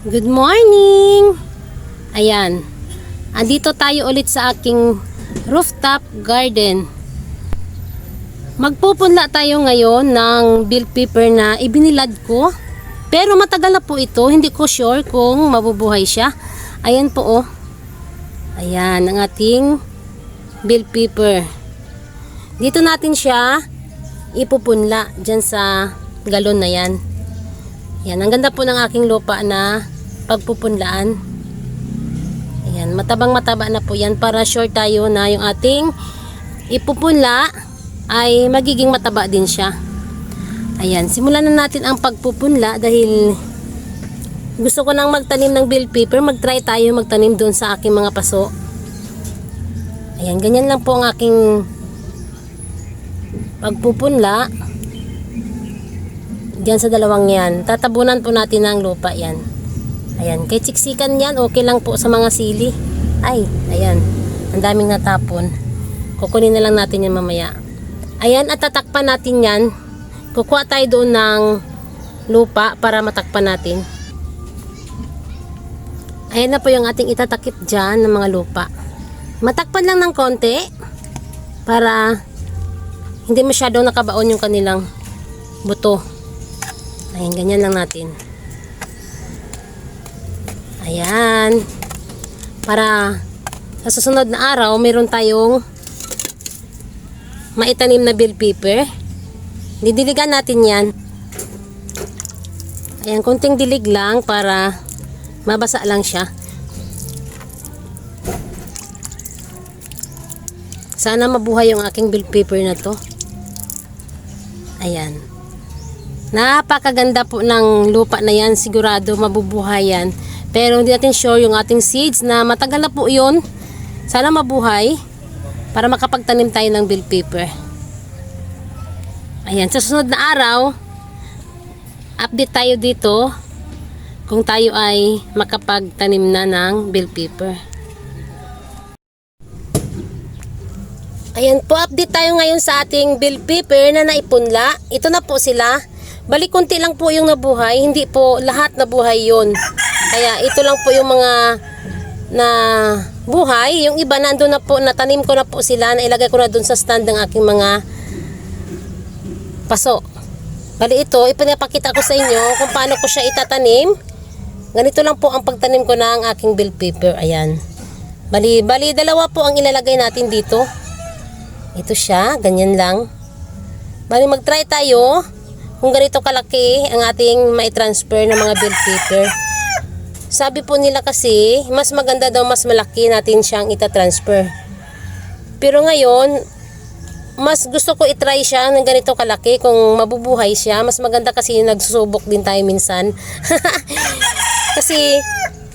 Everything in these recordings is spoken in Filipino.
Good morning! Ayan, andito tayo ulit sa aking rooftop garden. Magpupunla tayo ngayon ng bell pepper na ibinilad ko. Pero matagal na po ito, hindi ko sure kung mabubuhay siya. Ayan po oh. Ayan, ang ating bell pepper. Dito natin siya ipupunla dyan sa galon na yan. Yan, ang ganda po ng aking lupa na pagpupunlaan. Ayan, matabang-mataba na po yan para sure tayo na yung ating ipupunla ay magiging mataba din siya. Ayan, simulan na natin ang pagpupunla dahil gusto ko nang magtanim ng bell pepper. Mag-try tayo magtanim doon sa aking mga paso. Ayan, ganyan lang po ang aking pagpupunla. Diyan sa dalawang yan. Tatabunan po natin ng lupa yan. Ayan, kay siksikan yan, okay lang po sa mga sili. Ay, ayan. Ang daming natapon. Kukunin na lang natin yan mamaya. Ayan, at tatakpan natin yan. Kukuha tayo doon ng lupa para matakpan natin. Ayan na po yung ating itatakip dyan ng mga lupa. Matakpan lang ng konti para hindi masyadong nakabaon yung kanilang buto. Ayan, ganyan lang natin. Ayan. Para sa susunod na araw, meron tayong maitanim na bell pepper. Didiligan natin yan. Ayan, konting dilig lang para mabasa lang siya. Sana mabuhay yung aking bell pepper na to. Ayan. Napakaganda po ng lupa na yan. Sigurado mabubuhay yan. Pero hindi natin sure yung ating seeds na matagal na po yun. Sana mabuhay para makapagtanim tayo ng bell pepper. Ayan. Sa susunod na araw, update tayo dito kung tayo ay makapagtanim na ng bell pepper. Ayan po, update tayo ngayon sa ating bell pepper na naipunla. Ito na po sila. Bali, konti lang po yung nabuhay. Hindi po lahat nabuhay yun. Kaya ito lang po yung mga na buhay. Yung iba nandun na po, natanim ko na po sila. Nailagay ko na dun sa stand ng aking mga paso. Bali ito, ipinapakita ko sa inyo kung paano ko siya itatanim. Ganito lang po ang pagtanim ko ng aking bell pepper. Ayan. Bali, dalawa po ang ilalagay natin dito. Ito siya, ganyan lang. Bali, mag-try tayo kung ganito kalaki ang ating mai-transfer ng mga bell pepper. Sabi po nila kasi, mas maganda daw mas malaki natin siyang ita-transfer. Pero ngayon, mas gusto ko itry siya ng ganito kalaki kung mabubuhay siya. Mas maganda kasi nagsusubok din tayo minsan. Kasi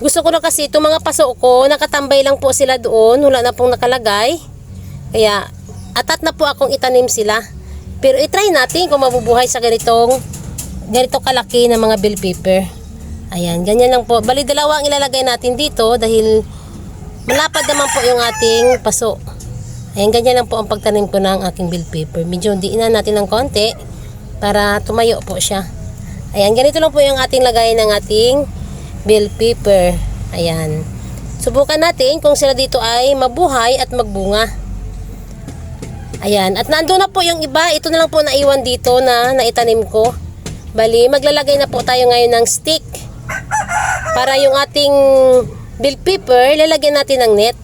gusto ko na kasi itong mga paso ko, nakatambay lang po sila doon, wala na pong nakalagay. Kaya atat na po akong itanim sila. Pero itry natin kung mabubuhay sa ganito kalaki na mga bell pepper. Ayan, ganyan lang po. Bali, dalawa ang ilalagay natin dito dahil malapad naman po yung ating paso. Ayan, ganyan lang po ang pagtanim ko ng aking bell pepper. Medyo diinan natin ng konti para tumayo po siya. Ayan, ganito lang po yung ating lagay ng ating bell pepper. Ayan. Subukan natin kung sila dito ay mabuhay at magbunga. Ayan, at nandoon na po yung iba. Ito na lang po naiwan dito na naitanim ko. Bali, maglalagay na po tayo ngayon ng stick. Para yung ating bell pepper, lalagyan natin ng net.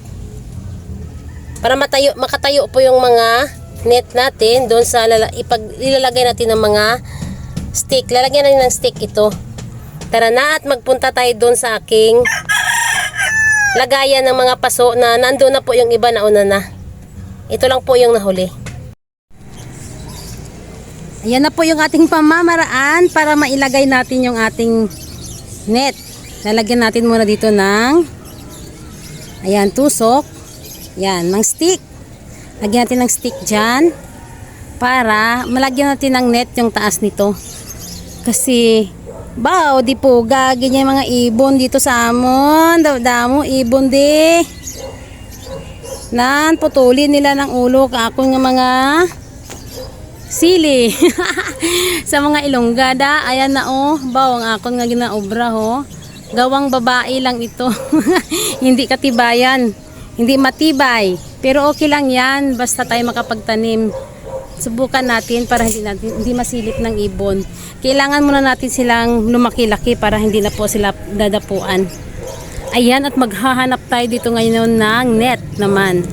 Para makatayo po yung mga net natin doon sa ilalagay natin ng mga stick. Lalagyan natin ng stick ito. Tara na at magpunta tayo doon sa aking lagayan ng mga paso na nandoon na po yung iba na una na. Ito lang po yung nahuli. Ayan na po yung ating pamamaraan para mailagay natin yung ating net. Lalagyan natin muna dito ng ayan, tusok. Ayan, ng stick. Lagyan natin ng stick dyan para malagyan natin ng net yung taas nito. Kasi bao, di po ganyan mga ibon dito sa amon. Damo, ibon di. Nan, putulin nila ng ulo kakong ng mga sili. Sa mga ilonggada, ayan na oh, bawang akon nga ginaobra ho. Gawang babae lang ito. Hindi katibayan. Hindi matibay. Pero okay lang yan. Basta tayo makapagtanim. Subukan natin para hindi masilip ng ibon. Kailangan muna natin silang lumaki-laki para hindi na po sila dadapuan. Ayan, at maghahanap tayo dito ngayon ng net naman.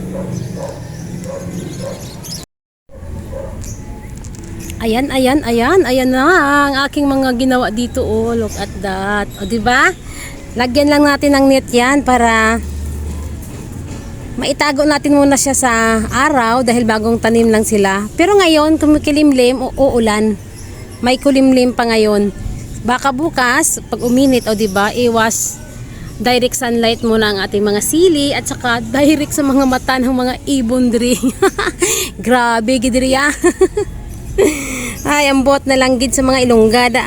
Ayan, ayan, ayan. Ayan na ang aking mga ginawa dito. Oh, look at that. O, diba? Lagyan lang natin ng net yan para maitago natin muna siya sa araw dahil bagong tanim lang sila. Pero ngayon, kumikilimlim o uulan. May kulimlim pa ngayon. Baka bukas, pag uminit, o diba, iwas direct sunlight muna ang ating mga sili at saka direct sa mga mata ng mga ibon diri. Grabe, gidriya. Ay, ambot na lang gid sa mga ilonggada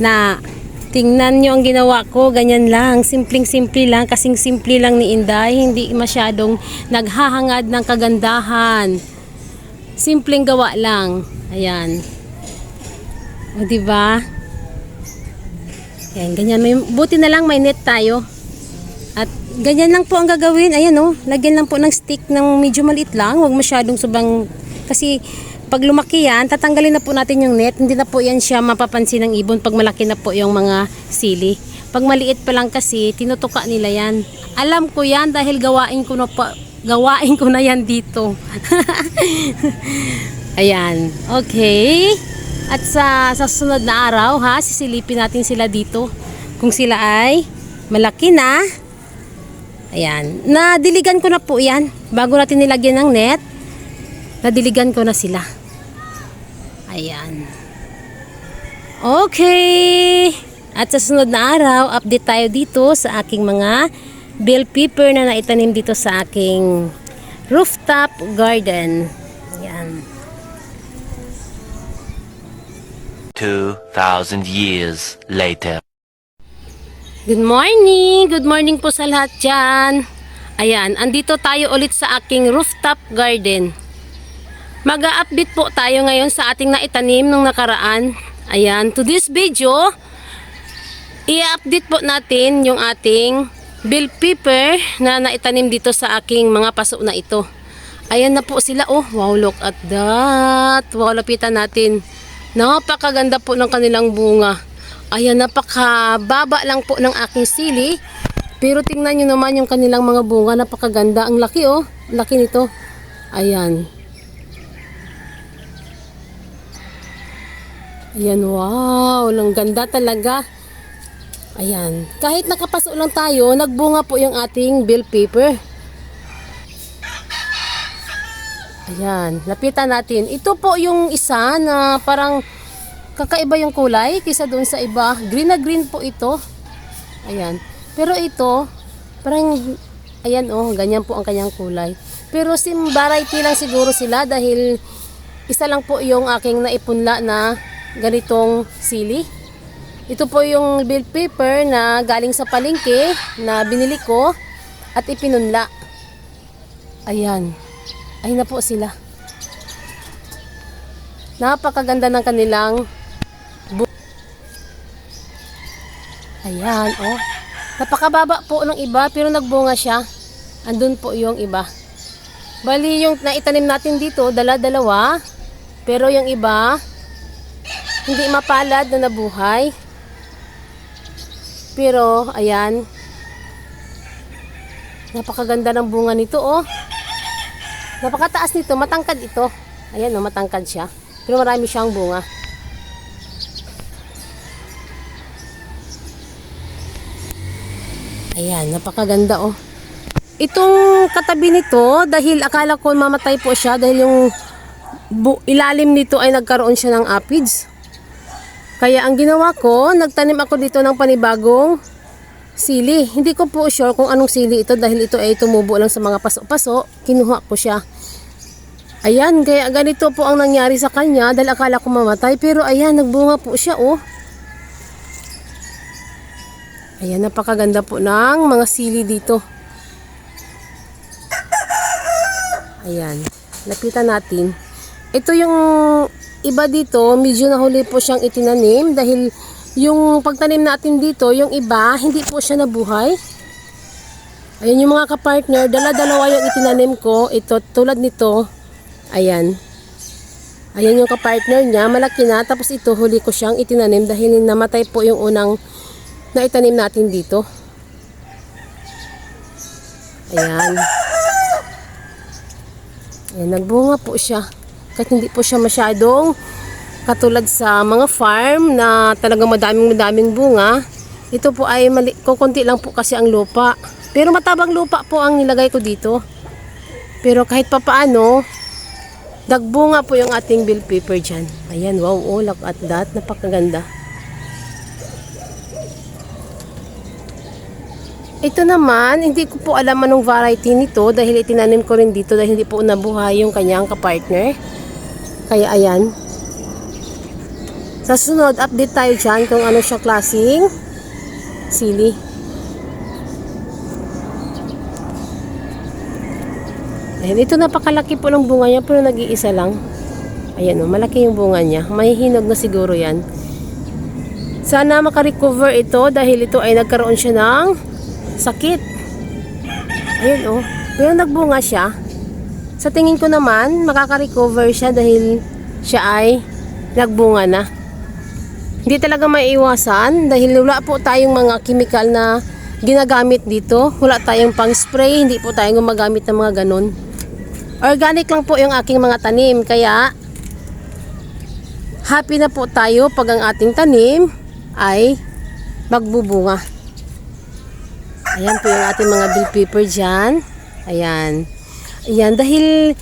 na tingnan nyo ang ginawa ko, ganyan lang, simpleng-simple lang, kasing simple lang ni Inday, hindi masyadong naghahangad ng kagandahan, simpleng gawa lang. Ayan, o diba, ayan, ganyan, buti na lang may net tayo at ganyan lang po ang gagawin. Ayan o, lagyan lang po ng stick ng medyo maliit lang, huwag masyadong sobrang, kasi pag lumaki yan, tatanggalin na po natin yung net. Hindi na po yan siya mapapansin ng ibon pag malaki na po yung mga sili. Pag maliit pa lang kasi, tinutuka nila yan. Alam ko yan dahil gawain ko na yan dito. Ayan. Okay. At sa susunod na araw, sisilipin natin sila dito. Kung sila ay malaki na. Ayan. Nadiligan ko na po yan. Bago natin nilagyan ng net, nadiligan ko na sila. Ayan. Okay. At sa sunod na araw, update tayo dito sa aking mga bell pepper na naitanim dito sa aking rooftop garden. Ayan. 2,000 years later. Good morning! Good morning po sa lahat dyan. Ayan, andito tayo ulit sa aking rooftop garden. Mag-a-update po tayo ngayon sa ating naitanim nung nakaraan. Ayan, to this video, i-update po natin yung ating bell pepper na naitanim dito sa aking mga paso na ito. Ayan na po sila. Oh, wow, look at that. Wow, lapitan natin. Napakaganda po ng kanilang bunga. Ayan, napakababa lang po ng aking sili. Pero tingnan nyo naman yung kanilang mga bunga. Napakaganda. Ang laki, oh. Laki nito. Ayan. Ayan, wow. Ang ganda talaga. Ayan. Kahit nakapaso lang tayo, nagbunga po yung ating bell pepper. Ayan. Lapitan natin. Ito po yung isa na parang kakaiba yung kulay kaysa doon sa iba. Green na green po ito. Ayan. Pero ito, parang, ayan oh, ganyan po ang kanyang kulay. Pero sim variety lang siguro sila dahil isa lang po yung aking naipunla na ganitong sili. Ito po yung bell pepper na galing sa palengke na binili ko at ipinunla. Ayan. Ay na po sila. Napakaganda ng kanilang ayan, oh. Napakababa po ng iba pero nagbunga siya. Andun po yung iba. Bali yung naitanim natin dito, dala-dalawa. Pero yung iba hindi mapalad na nabuhay. Pero, ayan. Napakaganda ng bunga nito, oh. Napakataas nito, matangkad ito. Ayan, oh, matangkad siya. Pero marami siyang bunga. Ayan, napakaganda, oh. Itong katabi nito, dahil akala ko mamatay po siya, dahil yung ilalim nito ay nagkaroon siya ng aphids. Kaya ang ginawa ko, nagtanim ako dito ng panibagong sili. Hindi ko po sure kung anong sili ito dahil ito ay tumubo lang sa mga paso-paso. Kinuha ko siya. Ayan, kaya ganito po ang nangyari sa kanya dahil akala ko mamatay. Pero ayan, nagbunga po siya, oh. Ayan, napakaganda po ng mga sili dito. Ayan, lapitan natin. Ito yung iba dito, medyo nahuli po siyang itinanim dahil yung pagtanim natin dito, yung iba, hindi po siya nabuhay. Ayan yung mga kapartner, dala-dalawa yung itinanim ko. Ito, tulad nito, ayan. Ayan yung kapartner niya, malaki na. Tapos ito, huli ko siyang itinanim dahil namatay po yung unang naitanim natin dito. Ayan. Ayan, nagbunga po siya. Kahit hindi po siya masyadong katulad sa mga farm na talagang madaming bunga. Ito po ay kukunti lang po kasi ang lupa. Pero matabang lupa po ang nilagay ko dito. Pero kahit papaano, dagbunga po yung ating bell pepper dyan. Ayan, wow, oh, look at that. Napakaganda. Ito naman, hindi ko po alam anong variety nito dahil itinanim ko rin dito dahil hindi po nabuhay yung kanyang kapartner. Kaya ayan. Sa sunod, update tayo dyan kung ano siya klaseng sili. Ayan, ito napakalaki po ng bunga niya pero nag-iisa lang. Ayan o, malaki yung bunga niya. May hinog na siguro yan. Sana makarecover ito dahil ito ay nagkaroon siya ng sakit. Ayan o, pero nagbunga siya. Sa tingin ko naman, makaka-recover siya dahil siya ay nagbunga na. Hindi talaga maiiwasan dahil wala po tayong mga chemical na ginagamit dito. Wala tayong pang spray, hindi po tayong gumagamit ng mga ganun. Organic lang po yung aking mga tanim, kaya happy na po tayo pag ang ating tanim ay magbubunga. Ayan po yung ating mga bell pepper dyan. Ayan. Ayan, dahil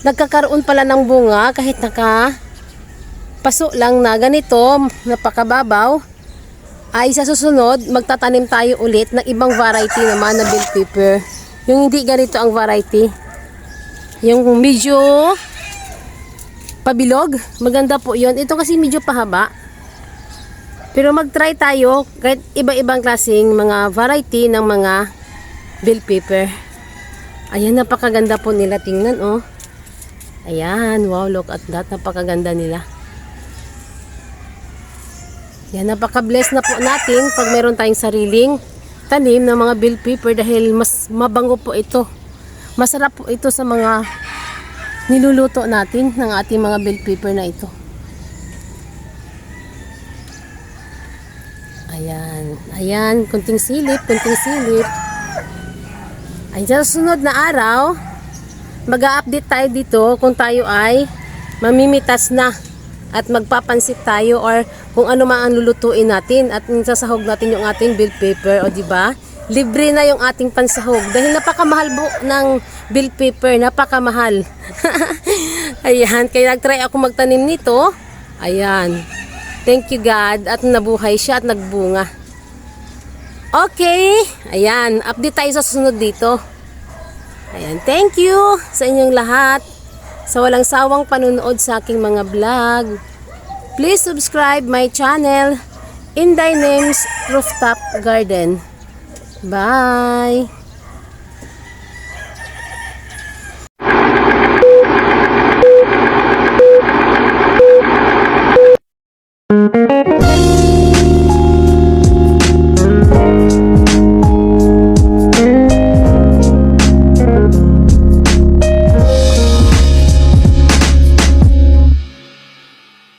nagkakaroon pala ng bunga kahit paso lang na ganito, napakababaw, ay sa susunod, magtatanim tayo ulit ng ibang variety naman na bell pepper. Yung hindi ganito ang variety. Yung medyo pabilog, maganda po yun. Ito kasi medyo pahaba. Pero mag-try tayo kahit iba-ibang klaseng mga variety ng mga bell pepper. Ayan, napakaganda po nila. Tingnan, oh. Ayan, wow, look at that. Napakaganda nila. Yan, napaka-bless na po natin pag meron tayong sariling tanim ng mga bell pepper dahil mas mabango po ito. Masarap po ito sa mga niluluto natin ng ating mga bell pepper na ito. Ayan, ayan, kunting silip, kunting silip. Ay, sa susunod na araw, mag-a-update tayo dito kung tayo ay mamimitas na at magpapansit tayo or kung ano man ang lulutuin natin at sasahog natin yung ating bell pepper, o di ba? Libre na yung ating pansahog dahil napakamahal po ng bell pepper, napakamahal. Ayan, kaya nag-try ako magtanim nito. Ayan. Thank you God at nabuhay siya at nagbunga. Okay, ayan, update tayo sa susunod dito. Ayan, thank you sa inyong lahat sa walang sawang panunood sa aking mga vlog. Please subscribe my channel, Inday Names Rooftop Garden. Bye!